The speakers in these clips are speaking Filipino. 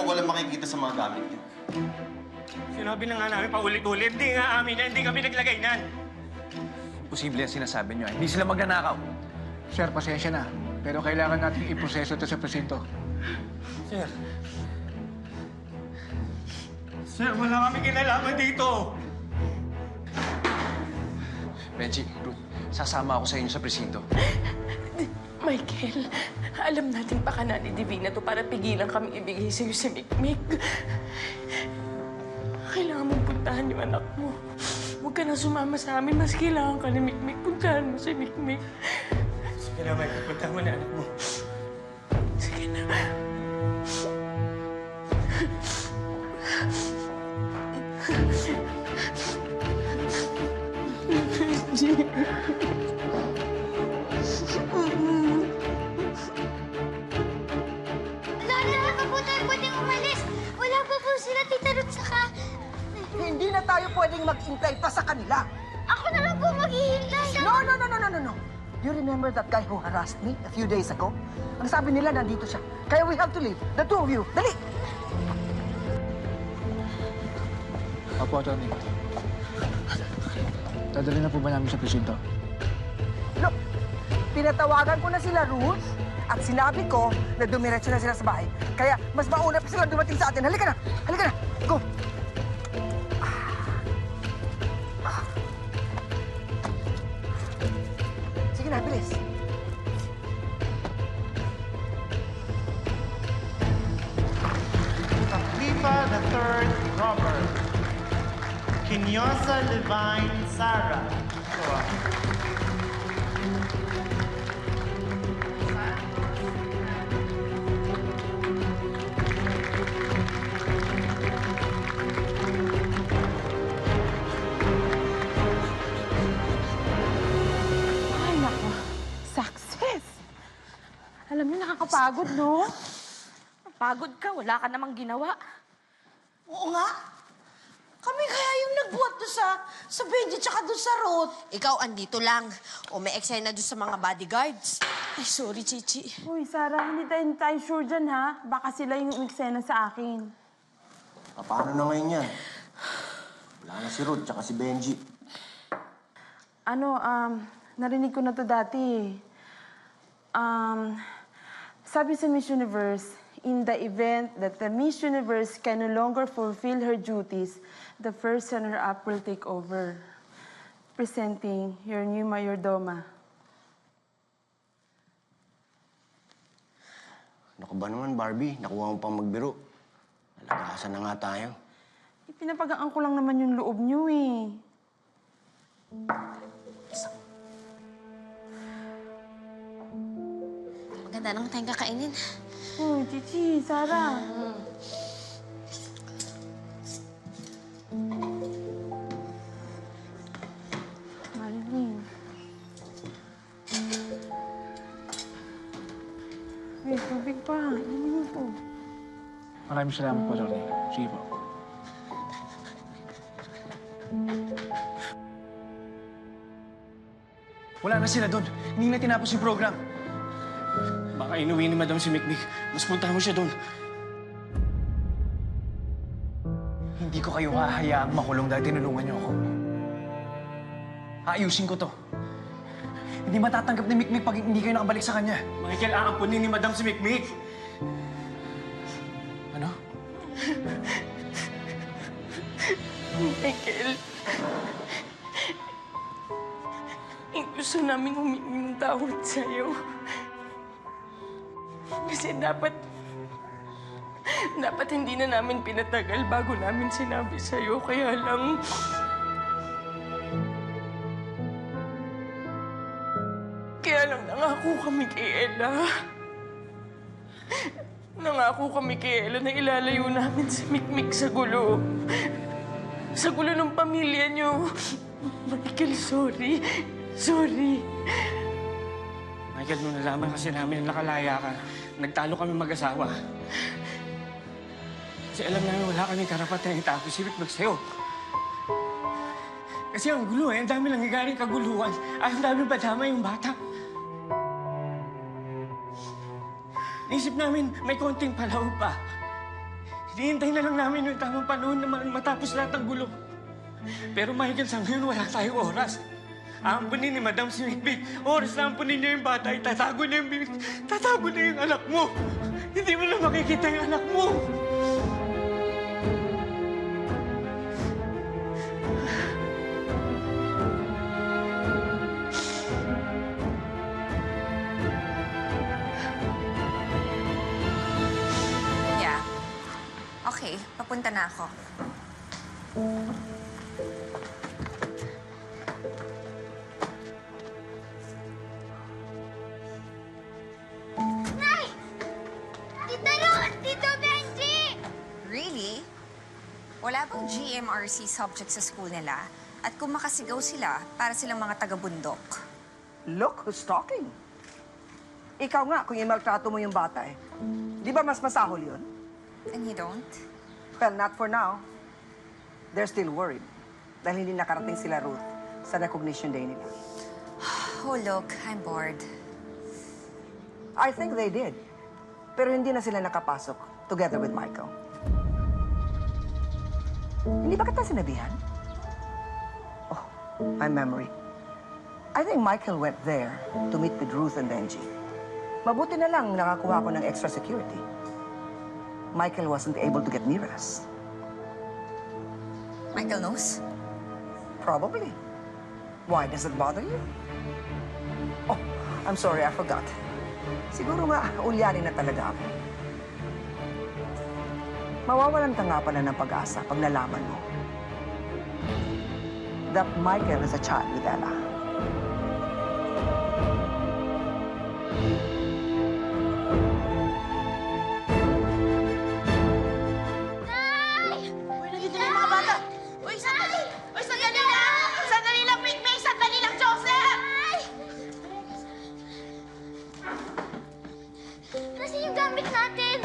namang walang makikita sa mga gamit niyo. Sinabi na nga namin paulit-ulit, hindi nga amin na hindi kami naglagay nan. Posible ang sinasabi niyo. Hindi sila magnanakaw. Sir, pasensya na. Pero kailangan natin iproseso ito sa presinto. Sir. Sir, wala kami kinalaman dito. Benji, Ruth, sasama ako sa inyo sa presinto. Michael, alam natin baka na ni Divina to para pigilan kami ibigay sa'yo si Mikmik. Kailangan mong puntahan yung anak mo. Huwag ka na sumama sa amin, mas kailangan ka ni Mikmik. Puntahan mo si Mikmik. Sige na, Michael, puntahan mo na anak mo. Sige na. Lola, baka po tayo pwedeng umalis. Wala pa po sila, Tita Ruth, saka... Hindi na tayo pwedeng mag-intay pa sa kanila. Ako na lang po maghihintay. No. You remember that guy who harassed me a few days ago? Ang sabi nila, nandito siya. Kaya we have to leave. The two of you. Dali! Opo, Tony. Dadali na po ba namin sa presinto? Look, pinatawagan ko na sila, Ruth. At sinabi ko na dumiretso na sila sa bahay. Kaya mas mauna pa sila dumating sa atin. Halika na! Halika na! Go! Sige na, bilis. Khalifa III Robert. Kinyosa Levine Sarah. Ay, naku. Success! Alam niyo, nakakapagod, no? Pagod ka, wala ka namang ginawa. Oo nga. Kami kaya yung nagbuhat doon sa Benji tsaka doon sa Ruth. Ikaw, andito lang. O may eksena doon sa mga bodyguards. Ay, sorry, Chichi. Uy, Sarah, hindi tayo sure dyan, ha? Baka sila yung eksena sa akin. Paano na ngayon yan? Wala na si Ruth, tsaka si Benji. Narinig ko na to dati. Sabi sa Miss Universe, in the event that the Miss Universe can no longer fulfill her duties, the first runner-up will take over. Presenting your new Mayordoma. Ano ka ba naman, Barbie? Nakuha mo pang magbiro. Nalagasan na nga tayo. Pinapagaan ko lang naman yung loob niyo, eh. Maganda nang tayong kakainin. Uy, Chichi, Sarah. Marilyn. May tubig pa. Inumin mo po. Maraming salamat po, Tony. Sige po. Wala na sila doon. Hindi na tinapos yung program. Baka inuwi ni Madam si Mikmik. Mas puntahan mo siya doon. Hindi ko kayo hahayaang makulong dahil tinulungan niyo ako. Aayusin ko to. Hindi matatanggap ni Mikmik pag hindi kayo nakabalik sa kanya. Michael, aampunin ni Madam si Mikmik. Ano? Michael, gusto namin humingi ng tawad sa'yo. Kasi dapat hindi na namin pinatagal bago namin sinabi sa'yo. Kaya lang... nangako kami kay Ella. Nangako kami kay Ella na ilalayo namin si Mikmik sa gulo. Sa gulo ng pamilya niyo. Michael, sorry. Sorry. Michael, nung nalaman kasi namin na nakalaya ka, nagtalo kami mag-asawa. Kasi alam namin wala kaming karapatan itapos si Mikmik sa'yo. Kasi ang gulo ang dami lang nagaling kaguluhan. Ang dami badama yung bata. Naisip namin may konting palaw pa. Hinihintay na lang namin yung tamang panahon na matapos lahat ng gulo. Pero Michael, sa ngayon wala tayong oras. Aampunin ni Madam si Mikmik. Oras na ampunin niya yung bata, itatago na yung tatago na yung anak mo. Hindi mo na makikita yung anak mo. Yeah. Okay, papunta na ako. Nay! Tita Ruth! Tito Benji! Really? Wala bang GMRC subject sa school nila? At kung makasigaw sila, para silang mga taga-bundok. Look who's talking. Ikaw nga, kung imaltrato mo yung bata eh. Di ba mas masahol yun? And you don't? Well, not for now. They're still worried. Dahil hindi nakarating sila, Ruth, sa recognition day nila. Oh, look, I'm bored. I think they did. Pero hindi na sila nakapasok together with Michael. Hindi ba kita sinabihan? Oh, my memory. I think Michael went there to meet with Ruth and Benji. Mabuti na lang nakakuha ko ng extra security. Michael wasn't able to get near us. Michael knows? Probably. Why, does it bother you? Oh, I'm sorry, I forgot. Siguro nga, ulyanin na talaga ako. Mawawalan ka nga pala ng pag-asa pag nalaman mo that Michael is a child with Ella. Nay! Uy, nandito na yung mga bata. Uy, sandali! Uy, sandali lang! Sandali lang, Mikmik! Sandali lang, Joseph! Nay! Nasaan yung gamit natin?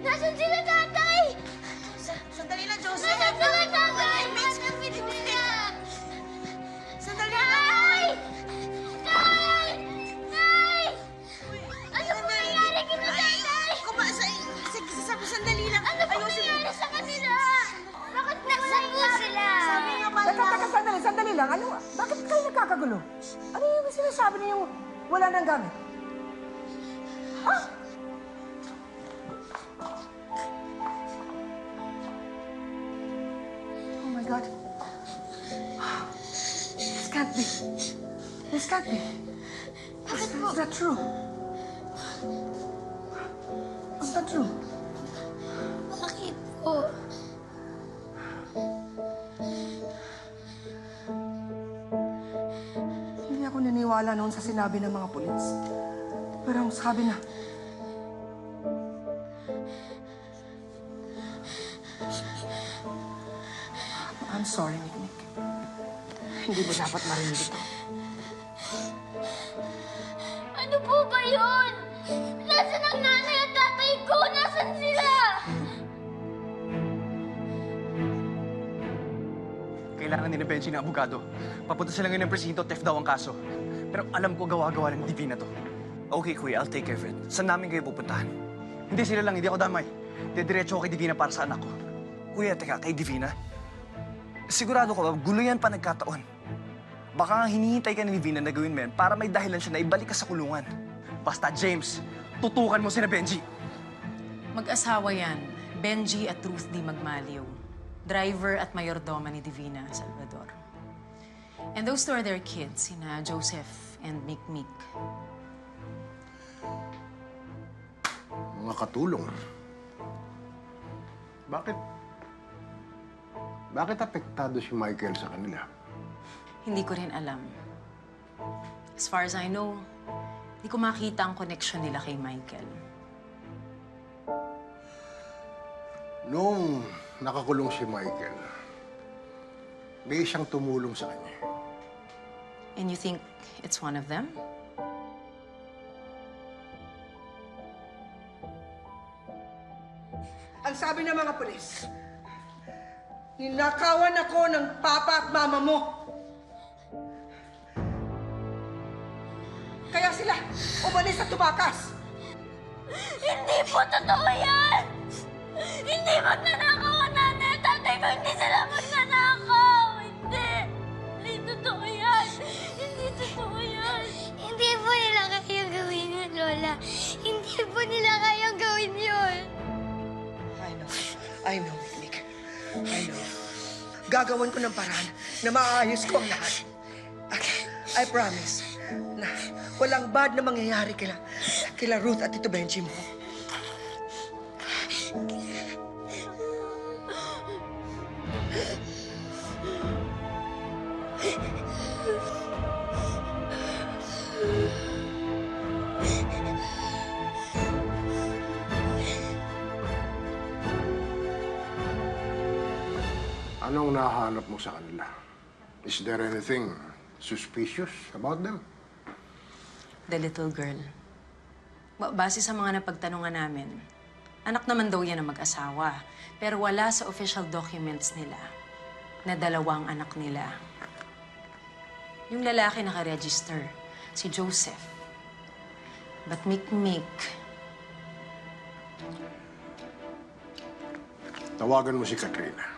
Nasaan sila, tatay? Sandali lang, Joseph! Nasaan sila, tatay? Sandali lang! Nay! Nay! Nay! Ano po nangyari kina tatay? Sige, sandali lang. Ano po nangyari sa kanila? Bakit nasaan po sila? Sabi nga ba Teka, sandali lang. Ano? Bakit kayo nagkakagulo? Ano yung sinasabi niyo wala nang gamit? Ha? Oh my God. This can't be. This can't be. Bakit po? Is that true? Is that true? Bakit po? Hindi ako naniwala noon sa sinabi ng mga pulis. Pero ang sabi na, I'm sorry, Mikmik. Hindi mo dapat marinig ito. Ano po ba yun? Nasaan ang nanay at tatay ko? Nasaan sila? Kailangan ni Benji ng abogado. Papunta sila ngayon ng presinto, theft daw ang kaso. Pero alam ko gawa-gawa ng Divina to. Okay, Kuya, I'll take care of it. Saan namin kayo pupuntahan? Hindi sila lang, hindi ako damay. Dediretso ako kay Divina para sa anak ko. Kuya, teka, kay Divina? Sigurado ka ba, gulo yan pa nagkataon. Baka nga hinihintay ka ni Divina na gawin mo yan para may dahilan siya na ibalik ka sa kulungan. Basta, James, tutukan mo sina Benji. Mag-asawa yan. Benji at Ruth di Magmaliw. Driver at mayordoma ni Divina Salvador. And those two are their kids, sina Joseph and Mikmik. Mga katulong. Bakit apektado si Michael sa kanila? Hindi ko rin alam. As far as I know, hindi ko makita ang connection nila kay Michael. Noong nakakulong si Michael, may isang tumulong sa kanya. And you think it's one of them? Ang sabi ng mga pulis, ninakawan ako ng papa at mama mo. Kaya sila umalis at tumakas. Hindi po totoo yan! Hindi magnanakaw ang nanay at tatay ko! Hindi sila magnanakaw! Hindi! Hindi totoo yan! Hindi totoo yan! Hindi po nila kayang gawin yun, Lola. Hindi po nila kayang gawin yun. I know, Nick. I know. Gagawan ko ng paraan na maayos ko ang lahat. I promise na walang bad na mangyayari kila Ruth at Tito Benji mo. Anong nahanap mo sa kanila? Is there anything suspicious about them? The little girl. Base sa mga napagtanungan namin, anak naman daw yan ng mag-asawa. Pero wala sa official documents nila na dalawang anak nila. Yung lalaki nakaregister, si Joseph. But Mikmik, Tawagan mo si Katrina.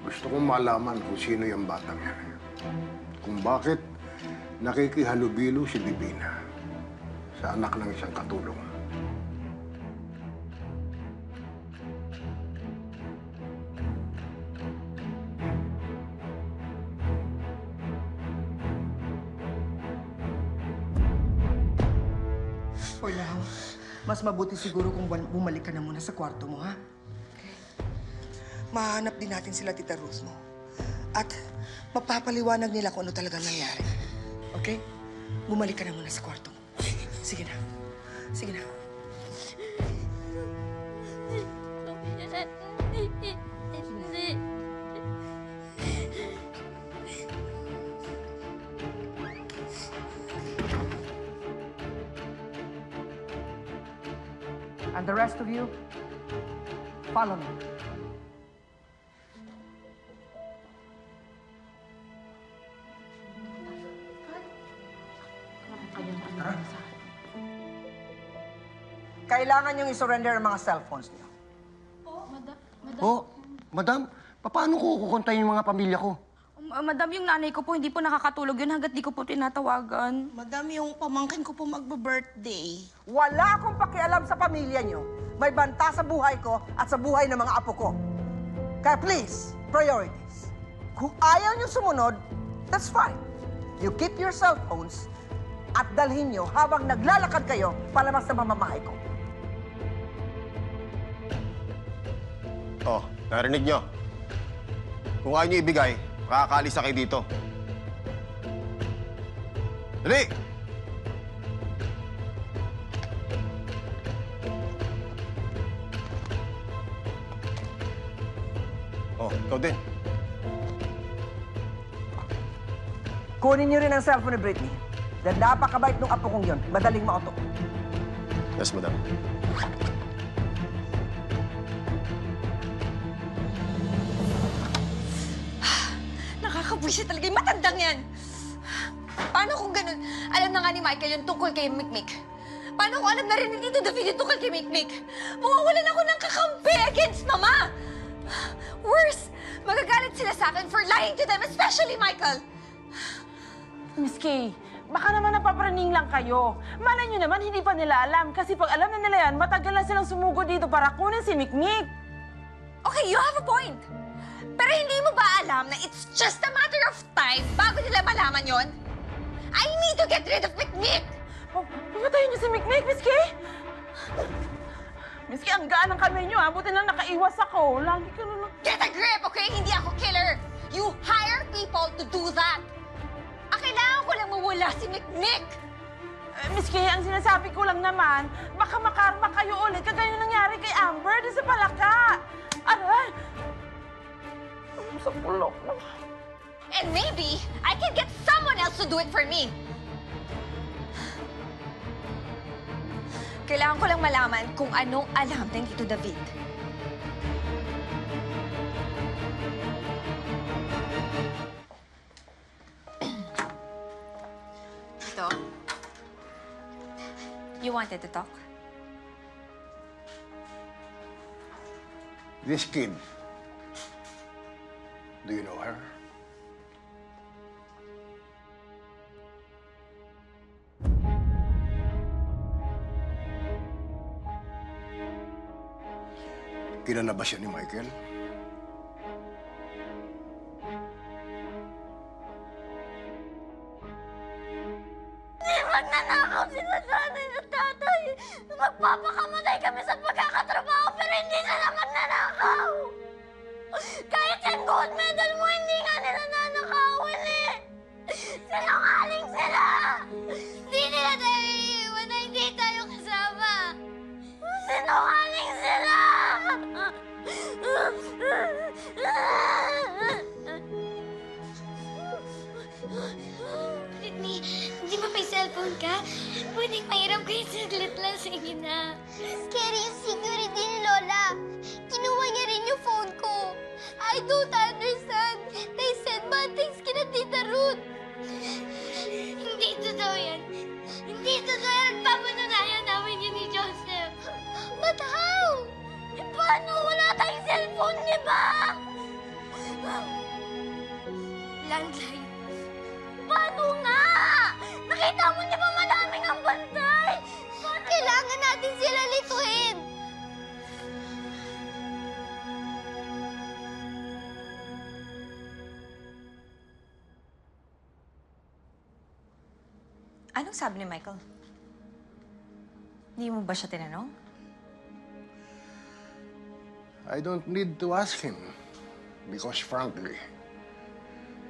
Gusto kong malaman kung sino yung batang yan. Kung bakit nakikihalubilo si Divina sa anak ng isang katulong. For now, mas mabuti siguro kung bumalik ka na muna sa kwarto mo, ha? Mahanap din natin sila, Tita Ruth mo. At mapapaliwanag nila kung ano talagang nangyari. Okay? Bumalik ka na muna sa kwarto mo. Sige na. Sige na. And the rest of you, follow me. Kailangan niyong isurrender ang mga cellphones niyo. Madam, paano ko kukontayin yung mga pamilya ko? Madam, yung nanay ko po, hindi po nakakatulog yun hanggat di ko po tinatawagan. Madam, yung pamangkin ko po magbe-birthday. Wala akong pakialam sa pamilya niyo. May banta sa buhay ko at sa buhay ng mga apo ko. Kaya please, priorities. Kung ayaw niyo sumunod, that's fine. You keep your cellphones at dalhin niyo habang naglalakad kayo palabas sa mamamahay ko. Oh, narinig nyo. Kung ayaw nyo ibigay, makakaalis na kayo dito. Dali! Oh, ikaw din. Kunin niyo rin ang cellphone ni Britney. Dahil napakabait nung apo kong yun. Madaling mauto. Yes, madam. Nakakabwisit talaga yung matandang yan. Paano kung ganun? Alam na nga ni Michael yung tungkol kay Mikmik. Paano kung alam na rin ni Tito David yung tungkol kay Mikmik? Mawawalan ako ng kakampi against Mama! Worse, magagalit sila sa akin for lying to them, especially Michael. Miss Kay, baka naman napapraning lang kayo. Malay nyo naman, hindi pa nila alam. Kasi pag alam na nila yan, matagal na silang sumugo dito para kunin si Mikmik. Okay, you have a point. Pero hindi mo ba alam na it's just a matter of time bago nila malaman yon? I need to get rid of Mikmik! Pagpatayin niyo si Mikmik, Miss Kay? Miss Kay, ang gaan ng kamay niyo, ha? Buti lang nakaiwas ako. Lagi ka na lang... Get a grip, okay? Hindi ako killer. You hire people to do that. Kailangan ko lang mawala si Mikmik. Miss Kay, ang sinasabi ko lang naman, baka makarma kayo ulit kagaya nangyari kay Amber din sa Palaka. Aray! Sa pulok na. And maybe I can get someone else to do it for me. Kailangan ko lang malaman kung anong alam ng Tito David. Tito, You wanted to talk? This kid, do you know her? Kilala ba siya ni Michael? Hindi magnanakaw sila nanay at tatay. Magpapakamatay kami sa pagkakatrabaho pero hindi sila magnanakaw. Kahit yung gold medal mo, hindi nga nila nanakawin eh. Sinungaling sila. Hindi nila tayo iiwan na hindi tayo kasama. Sinungaling sila. Britney, di ba may cellphone ka? Pwedeng mahiram kayo saglit lang. Sige na. Scary yung security ni Lola. Kinuha niya rin yung phone ko. I don't understand. They said bad things kina Tita Ruth. Hindi totoo yan. Hindi totoo yan. Papanunayan namin yun ni Joseph. But how? E paano? Wala tayong cellphone, di ba? Landline. Paano nga? Nakita mo, di ba madaming ang bantay? Kailangan natin sila lituhin. Anong sabi ni Michael? Hindi mo ba siya tinanong? I don't need to ask him. Because frankly,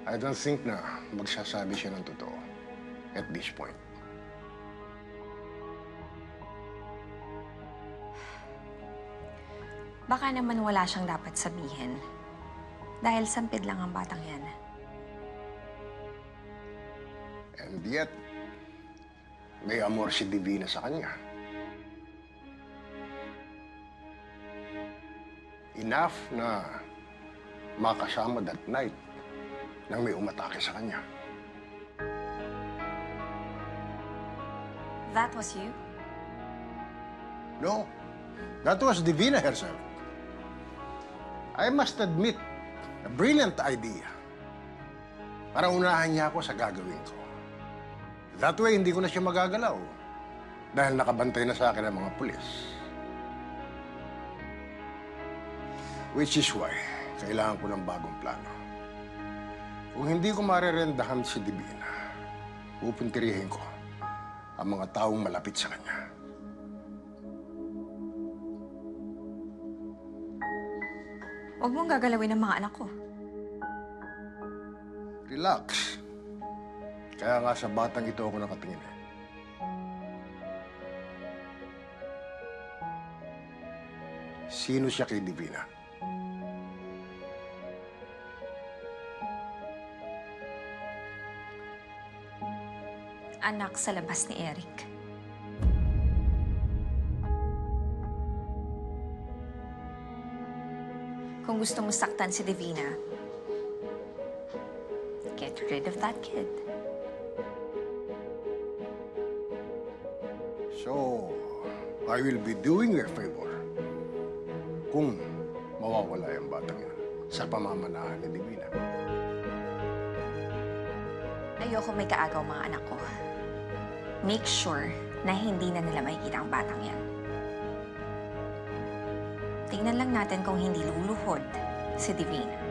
I don't think na magsasabi siya ng totoo at this point. Baka naman wala siyang dapat sabihin. Dahil sampid lang ang batang yan. And yet, may amor si Divina sa kanya. Enough na makasama that night nang may umatake sa kanya. That was you? No, that was Divina herself. I must admit, a brilliant idea. Para unahan niya ako sa gagawin ko. That way, hindi ko na siya magagalaw. Dahil nakabantay na sa akin ang mga pulis. Which is why, kailangan ko ng bagong plano. Kung hindi ko marerendahan si Divina, pupuntirihin ko ang mga taong malapit sa kanya. Huwag mong gagalawin ang mga anak ko. Relax. Kaya nga sa batang ito ako nakatingin eh. Sino siya kay Divina? Anak sa labas ni Eric. Kung gusto mo saktan si Divina, get rid of that kid. So, I will be doing you a favor kung mawawala yung batang yan sa pamamanahan ni Divina. Ayoko may kaagaw mga anak ko. Make sure na hindi na nila makikita ang batang yan. Tingnan lang natin kung hindi luluhod si Divina.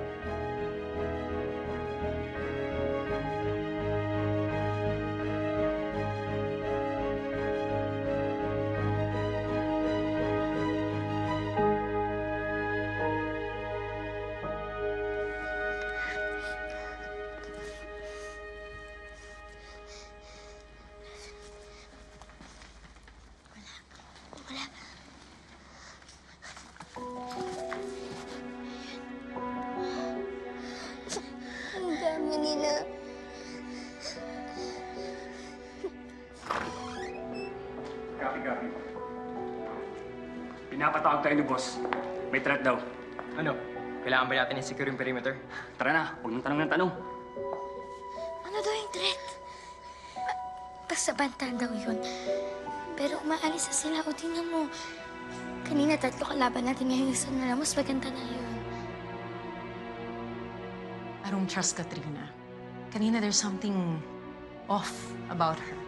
Ang dami nila. Copy. Pinapatawag tayo ni boss. May threat daw. Ano? Kailangan ba natin i-secure yung perimeter? Tara na, huwag nang tanong ng tanong. Ano daw yung threat? Basta banta daw yun. Pero umaalis na sila. O, tingnan mo. Kanina 3 kalaban natin, ngayon isa na lang. Mas maganda na yun. I don't trust Katrina. Kanina there's something off about her.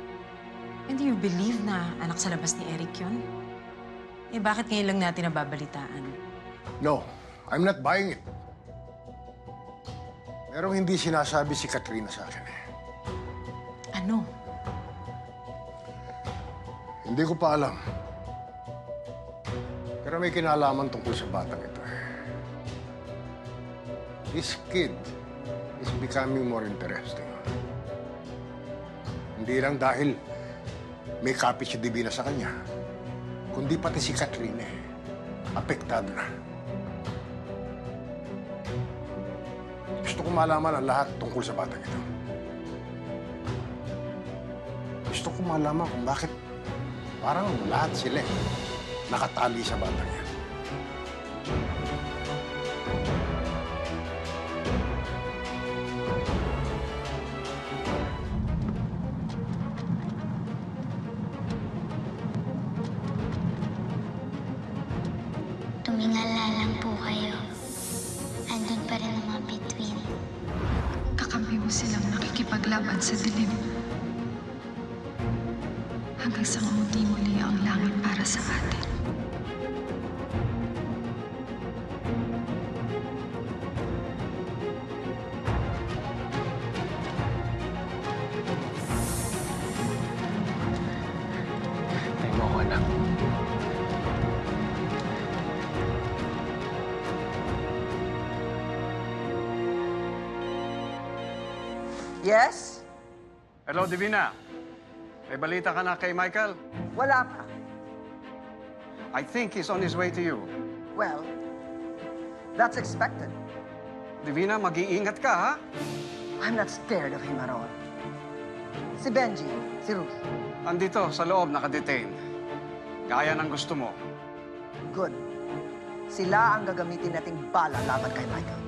And do you believe na anak sa labas ni Eric yun? Eh bakit ngayon lang natin nababalitaan? No, I'm not buying it. Merong hindi sinasabi si Katrina sa akin eh. Ano? Hindi ko pa alam. Pero may kinalaman tungkol sa batang ito. This kid is becoming more interesting. Hindi lang dahil may kapit si Divina sa kanya, kundi pati si Katrina eh. Apektado na. Gusto ko malaman ang lahat tungkol sa batang ito. Gusto ko malaman kung bakit parang lahat sila nakatali sa batang yan. Tumingala lang po kayo. Andun pa rin ang mga bituin. Kakampi mo silang nakikipaglaban sa dilim. Hanggang sa mamuti muli ang langit para sa atin. Tayo mo ako, anak. Yes? Hello, Divina. May balita ka na kay Michael? Wala pa. I think he's on his way to you. Well, that's expected. Divina, mag-iingat ka, ha? I'm not scared of him at all. Si Benji, si Ruth. Andito, sa loob, nakadetain. Gaya ng gusto mo. Good. Sila ang gagamitin nating bala laban kay Michael.